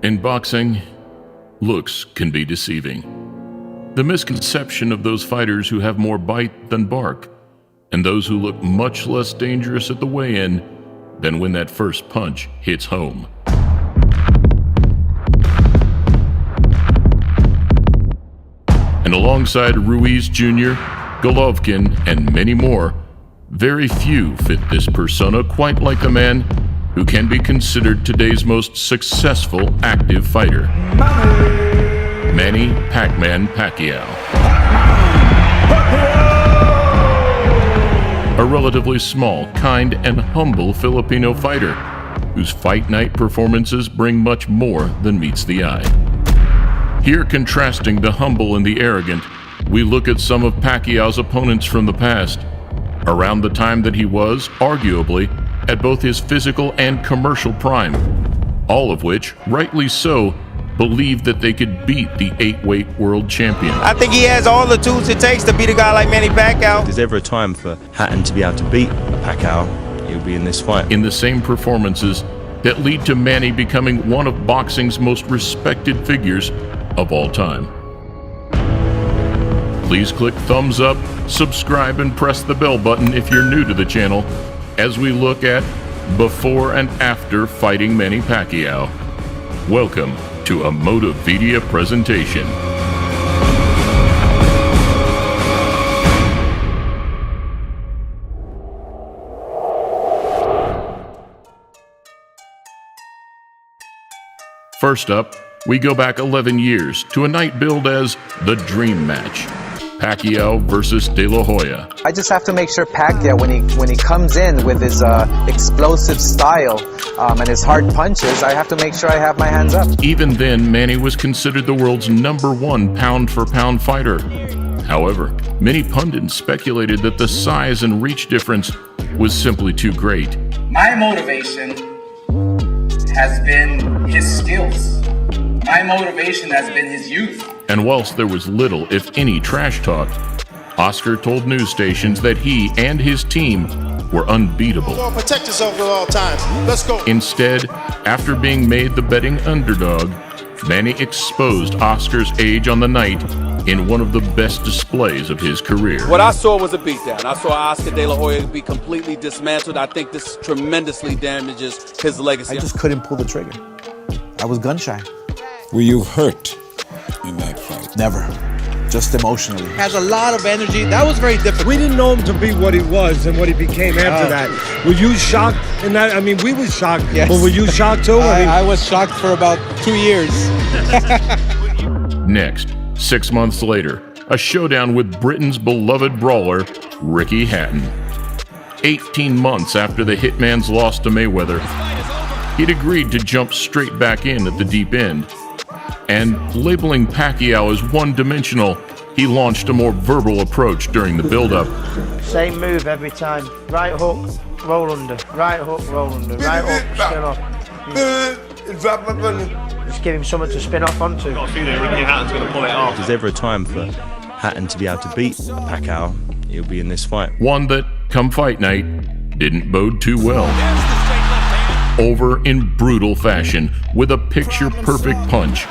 In boxing, looks can be deceiving. The misconception of those fighters who have more bite than bark, and those who look much less dangerous at the weigh-in than when that first punch hits home. And alongside Ruiz Jr., Golovkin, and many more, very few fit this persona quite like the man who can be considered today's most successful active fighter. Manny Pac-Man Pacquiao. A relatively small, kind, and humble Filipino fighter whose fight night performances bring much more than meets the eye. Here, contrasting the humble and the arrogant, we look at some of Pacquiao's opponents from the past, around the time that he was, arguably, at both his physical and commercial prime, all of which, rightly so, believed that they could beat the 8-weight world champion. I think he has all the tools it takes to beat a guy like Manny Pacquiao. If there's ever a time for Hatton to be able to beat Pacquiao, he'll be in this fight. In the same performances that lead to Manny becoming one of boxing's most respected figures of all time. Please click thumbs up, subscribe, and press the bell button if you're new to the channel as we look at before and after fighting Manny Pacquiao. Welcome to a Motivedia presentation. First up, we go back 11 years to a night billed as the Dream Match. Pacquiao versus De La Hoya. I just have to make sure Pacquiao, when he comes in with his explosive style and his hard punches, I have to make sure I have my hands up. Even then, Manny was considered the world's #1 pound-for-pound fighter. However, many pundits speculated that the size and reach difference was simply too great. My motivation has been his skills. My motivation has been his youth. And whilst there was little, if any, trash talk, Oscar told news stations that he and his team were unbeatable. Protect yourself at all times. Let's go. Instead, after being made the betting underdog, Manny exposed Oscar's age on the night in one of the best displays of his career. What I saw was a beatdown. I saw Oscar De La Hoya be completely dismantled. I think this tremendously damages his legacy. I just couldn't pull the trigger. I was gun shy. Were you hurt in that fight? Never. Just emotionally. Has a lot of energy. That was very difficult. We didn't know him to be what he was and what he became after that. Were you shocked in that? I mean, we were shocked. Yes. But were you shocked too? I was shocked for about 2 years. Next, 6 months later, a showdown with Britain's beloved brawler, Ricky Hatton. 18 months after the Hitman's loss to Mayweather, he'd agreed to jump straight back in at the deep end. And labeling Pacquiao as one-dimensional, he launched a more verbal approach during the build-up. Same move every time. Right hook, roll under. Right hook, roll under. Right hook, spin off. Just give him something to spin off onto. Got a feeling Ricky Hatton's going to pull it off. If there's ever a time for Hatton to be able to beat Pacquiao, he'll be in this fight. One that, come fight night, didn't bode too well. Over in brutal fashion with a picture-perfect punch.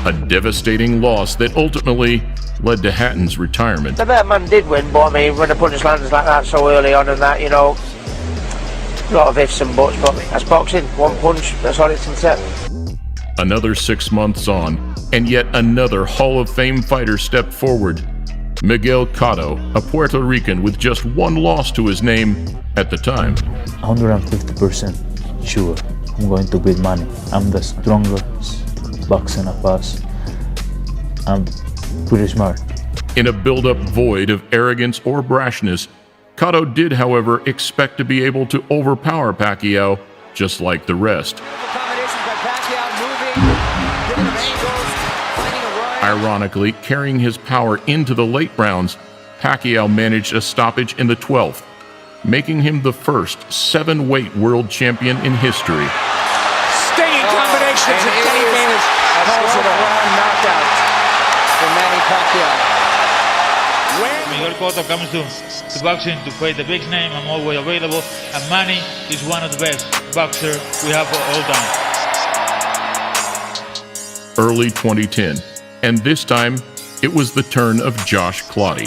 A devastating loss that ultimately led to Hatton's retirement. The better man did win, but I mean, when a punch lands like that so early on and that, you know, a lot of ifs and buts, but that's boxing. One punch, that's all it can set. Another 6 months on, and yet another Hall of Fame fighter stepped forward. Miguel Cotto, a Puerto Rican with just one loss to his name at the time. 150% sure I'm going to beat Manny. I'm the strongest boxer of us. I'm pretty smart. In a build-up void of arrogance or brashness, Cotto did, however, expect to be able to overpower Pacquiao just like the rest. Ironically, carrying his power into the late rounds, Pacquiao managed a stoppage in the 12th, making him the first 7-weight world champion in history. Stinging combinations and Kenny Bayless calls it a round knockout for Manny Pacquiao. court when it comes to boxing, to fight the big name. I'm always available. And Manny is one of the best boxers we have all time. Early 2010, and this time it was the turn of Josh Clottey,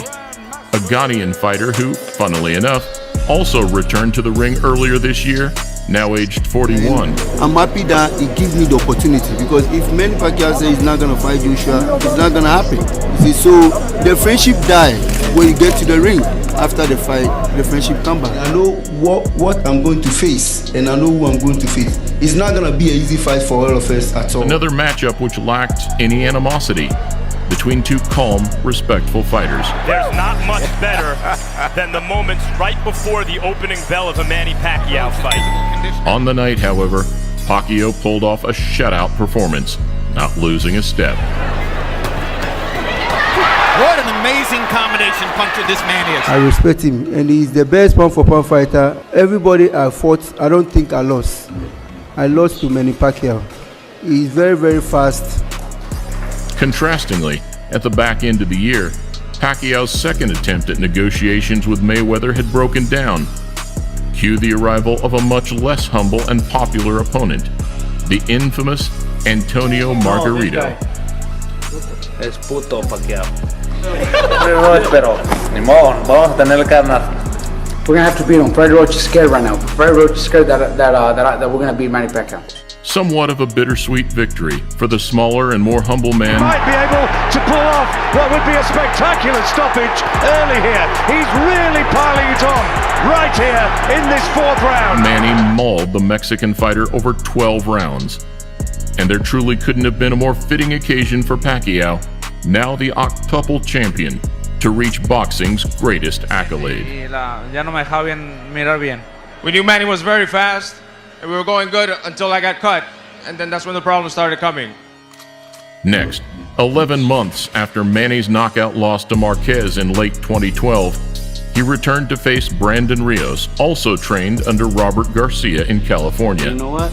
a Ghanaian fighter who, funnily enough, also returned to the ring earlier this year, now aged 41. I'm happy that he gives me the opportunity, because if Manny Pacquiao says he's not going to fight Joshua, it's not going to happen. You see, so the friendship dies when you get to the ring. After the fight, the friendship comes back. I know what I'm going to face, and I know who I'm going to face. It's not going to be an easy fight for all of us at all. Another matchup which lacked any animosity between two calm, respectful fighters. There's not much better than the moments right before the opening bell of a Manny Pacquiao fight. On the night, however, Pacquiao pulled off a shutout performance, not losing a step. What an amazing combination puncher this man is. I respect him, and he's the best pound-for-pound fighter. Everybody I fought, I don't think I lost. I lost to Manny Pacquiao. He's very, very fast. Contrastingly, at the back end of the year, Pacquiao's second attempt at negotiations with Mayweather had broken down. Cue the arrival of a much less humble and popular opponent, the infamous Antonio Margarito. Es puto Pacquiao. Pero ni modo, vamos a tener que ganar. We're gonna have to beat him. Freddie Roach is scared right now. Freddie Roach is scared that we're gonna beat Manny Pacquiao. Somewhat of a bittersweet victory for the smaller and more humble man. Might be able to pull off what would be a spectacular stoppage early here. He's really piling it on right here in this fourth round. Manny mauled the Mexican fighter over 12 rounds. And there truly couldn't have been a more fitting occasion for Pacquiao, now the octuple champion, to reach boxing's greatest accolade. Ya no me dejaba bien mirar bien. We knew Manny was very fast, and we were going good until I got cut, and then that's when the problems started coming. Next, 11 months after Manny's knockout loss to Marquez in late 2012, he returned to face Brandon Rios, also trained under Robert Garcia in California. You know what?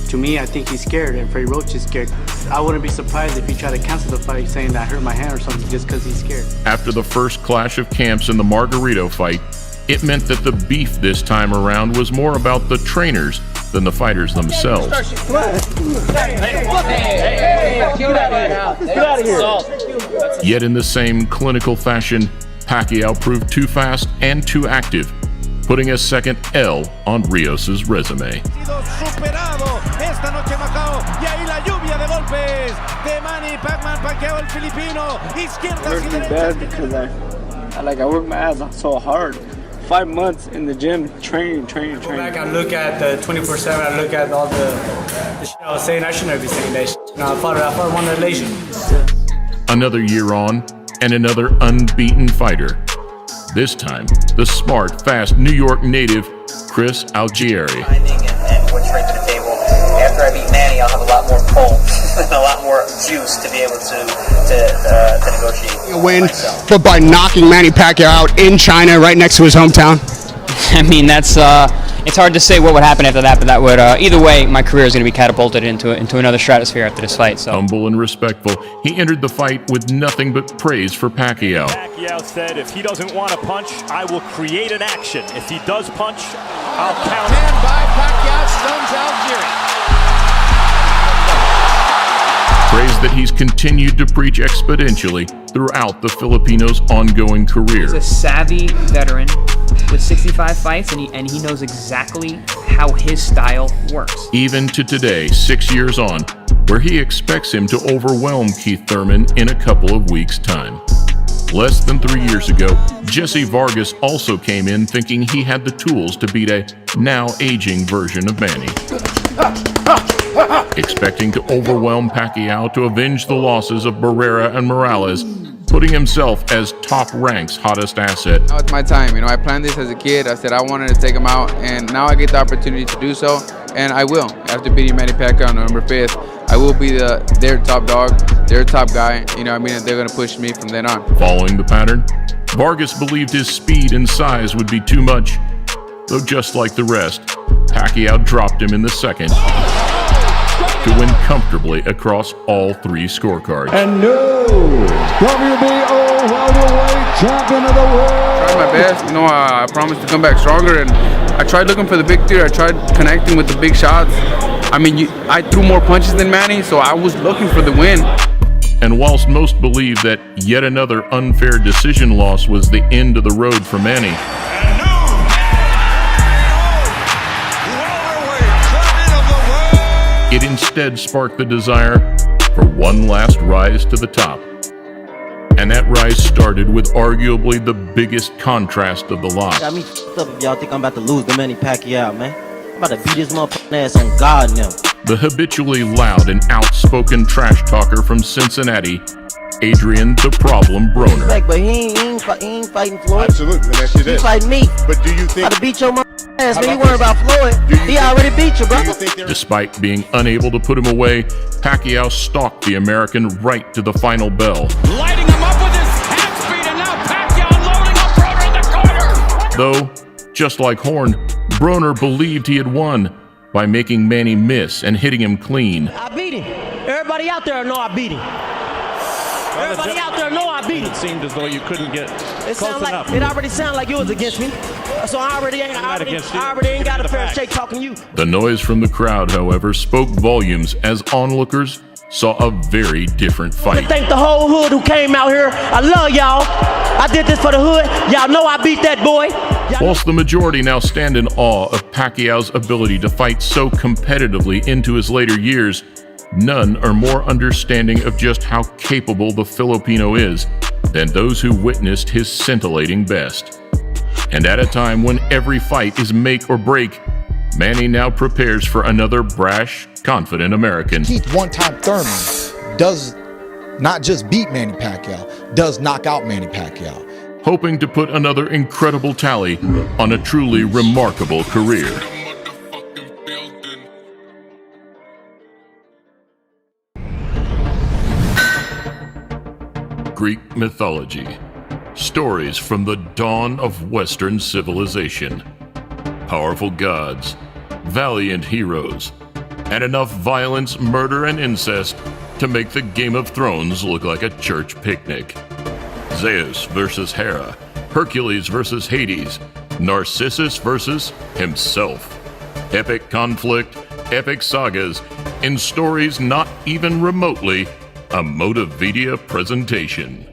To me, I think he's scared, and Freddie Roach is scared. I wouldn't be surprised if he tried to cancel the fight, saying that I hurt my hand or something, just because he's scared. After the first clash of camps in the Margarito fight, it meant that the beef this time around was more about the trainers than the fighters themselves. Yet in the same clinical fashion, Pacquiao proved too fast and too active, putting a second L on Rios' resume. Esta noche en Macao, y ahí la lluvia de golpes de Manny Pacquiao, el filipino, izquierdas y derechas. Bad because I work my ass off so hard. 5 months in the gym, training. Go back and look at the 24/7. I look at all the shit I was saying. I shouldn't be saying that shit. No, I fought one relation. Another year on, and another unbeaten fighter. This time, the smart, fast New York native, Chris Algieri. And what's right to the table. After I beat Manny, I'll have a lot more pull and a lot more juice to be able to negotiate. A win, but by knocking Manny Pacquiao out in China, right next to his hometown. I mean, that's it's hard to say what would happen after that, but that would either way, my career is going to be catapulted into another stratosphere after this fight. So humble and respectful, he entered the fight with nothing but praise for Pacquiao. Pacquiao said, "If he doesn't want to punch, I will create an action. If he does punch, I'll count." And by Pacquiao stuns Algieri. Praise that he's continued to preach exponentially throughout the Filipino's ongoing career. He's a savvy veteran with 65 fights, and he knows exactly how his style works. Even to today, 6 years on, where he expects him to overwhelm Keith Thurman in a couple of weeks' time. Less than 3 years ago, Jesse Vargas also came in thinking he had the tools to beat a now aging version of Manny. Expecting to overwhelm Pacquiao to avenge the losses of Barrera and Morales, putting himself as top rank's hottest asset. Now it's my time. I planned this as a kid. I said I wanted to take him out, and now I get the opportunity to do so, and I will. After beating Manny Pacquiao on November 5th, I will be their top dog, their top guy. They're going to push me from then on. Following the pattern, Vargas believed his speed and size would be too much, though just like the rest, Pacquiao dropped him in the second to win comfortably across all 3 scorecards. And no WBO welterweight champion of the world. Tried my best, you know, I promised to come back stronger, and I tried looking for the big three. I tried connecting with the big shots. I mean, I threw more punches than Manny, so I was looking for the win. And whilst most believe that yet another unfair decision loss was the end of the road for Manny, it instead sparked the desire for one last rise to the top. And that rise started with arguably the biggest contrast of the lot. Got me f***ed up if y'all think I'm about to lose to Manny Pacquiao, man. I'm about to beat his motherfucking ass on God now. The habitually loud and outspoken trash talker from Cincinnati, Adrian the Problem Broner. But he ain't fighting Floyd. Absolutely, that's it. He fighting me. But do you think... I'm about to beat your motherfucking ass, man. You worry about Floyd. He already beat you, brother. Despite being unable to put him away, Pacquiao stalked the American right to the final bell. Lighting him up with his hand speed, and now Pacquiao loading up Broner in the corner. Though, just like Horn, Broner believed he had won by making Manny miss and hitting him clean. I beat him. Everybody out there know I beat him. Everybody out there know I beat him. It seemed as though you couldn't get It close enough. It already sounded like you was against me. So I already ain't got a fair shake talking to you. The noise from the crowd, however, spoke volumes as onlookers saw a very different fight. I thank the whole hood who came out here. I love y'all. I did this for the hood. Y'all know I beat that boy. Whilst the majority now stand in awe of Pacquiao's ability to fight so competitively into his later years, none are more understanding of just how capable the Filipino is than those who witnessed his scintillating best. And at a time when every fight is make or break, Manny now prepares for another brash, confident American. Keith One-Time Thurman does not just beat Manny Pacquiao, does knock out Manny Pacquiao. Hoping to put another incredible tally on a truly remarkable career. Greek mythology. Stories from the dawn of Western civilization. Powerful gods, valiant heroes, and enough violence, murder, and incest to make the Game of Thrones look like a church picnic. Zeus versus Hera, Hercules versus Hades, Narcissus versus himself. Epic conflict, epic sagas, in stories not even remotely a Motivedia presentation.